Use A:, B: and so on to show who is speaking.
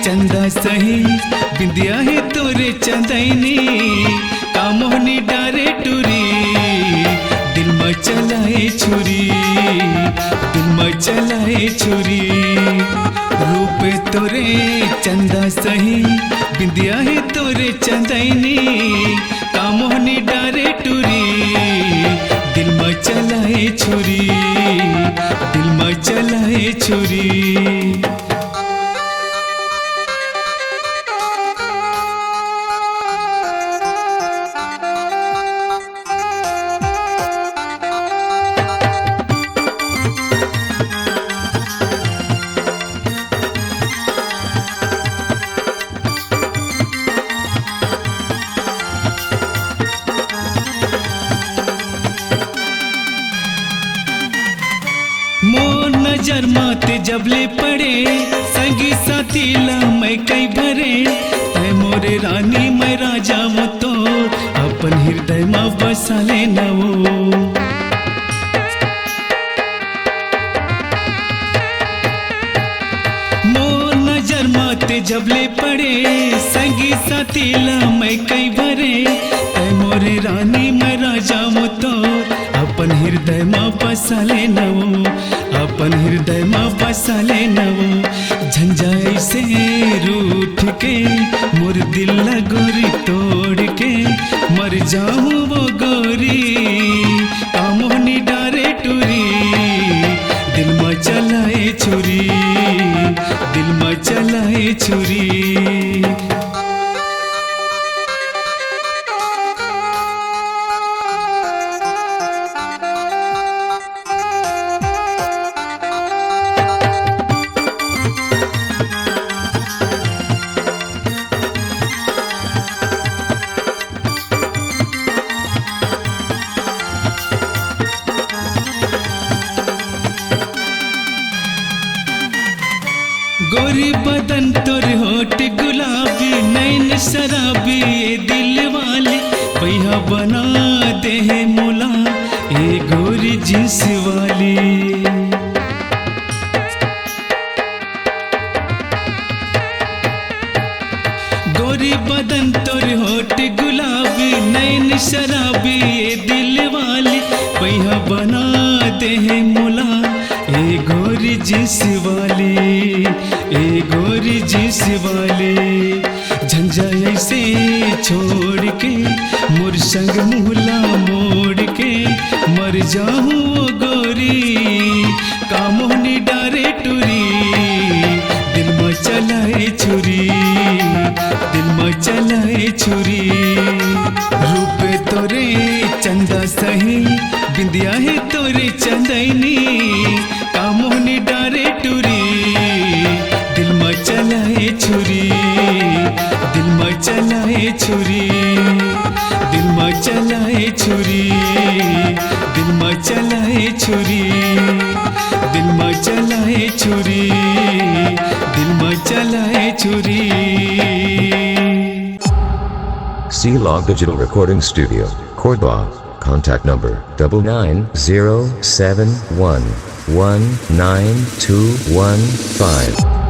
A: चंदा सही बिंदिया है तोरे चंदैनी कामोहनी डारे टूरी दिल में चलाए छुरी दिल में चलाए छुरी रूप तोरे चंदा सही बिंदिया है तोरे चंदैनी कामोहनी डारे टूरी दिल में चलाए छुरी दिल में चलाए छुरी मोर नजर माते जबले पड़े संगी साथी ला मैं कई भरे तै मोरे रानी मैं राजा मतो अपन हृदय में बसा ले नवो मोर नजर माते जबले पड़े संगी साथी ला मैं कई भरे तै मोरे रानी मैं राजा मतो अपन हृदय में बसा ले नवो अपन हृदय में बसा ले नवो झंझाई से रूठ के मोर दिल गोरी तोड़ के मर जाऊं वो गोरी कामोहनी डारे टूरी दिल में चलाए छुरी दिल में चलाए छुरी गोरी बदन तोर होठ गुलाबी नैन शराबी ये दिल वाली पैया बना दे है मोला ये गोरी जिस वाली गोरी बदन तोर होठ गुलाबी नैन शराबी ये दिल वाली पैया बना दे है मोला ए गोरी जिस वाली ए गोरी जिस वाली झंझा ऐसे छोड़ के मोर संग मुहला मोड़ के मर जाऊं वो गोरी कामोहनी डारे टूरी दिल में चलाए छुरी दिल में चलाए छुरी रूप तोरे चंदा सही बिंदिया है तोरे चंदैनी कामोहनी डारे टूरी दिल में चलाए छुरी दिल में चलाए छुरी दिल में चलाए छुरी दिल में चलाए छुरी दिल में चलाए छुरी दिल में चलाए छुरी
B: C-Log Digital Recording Studio, Cordoba. Contact number 99071192115.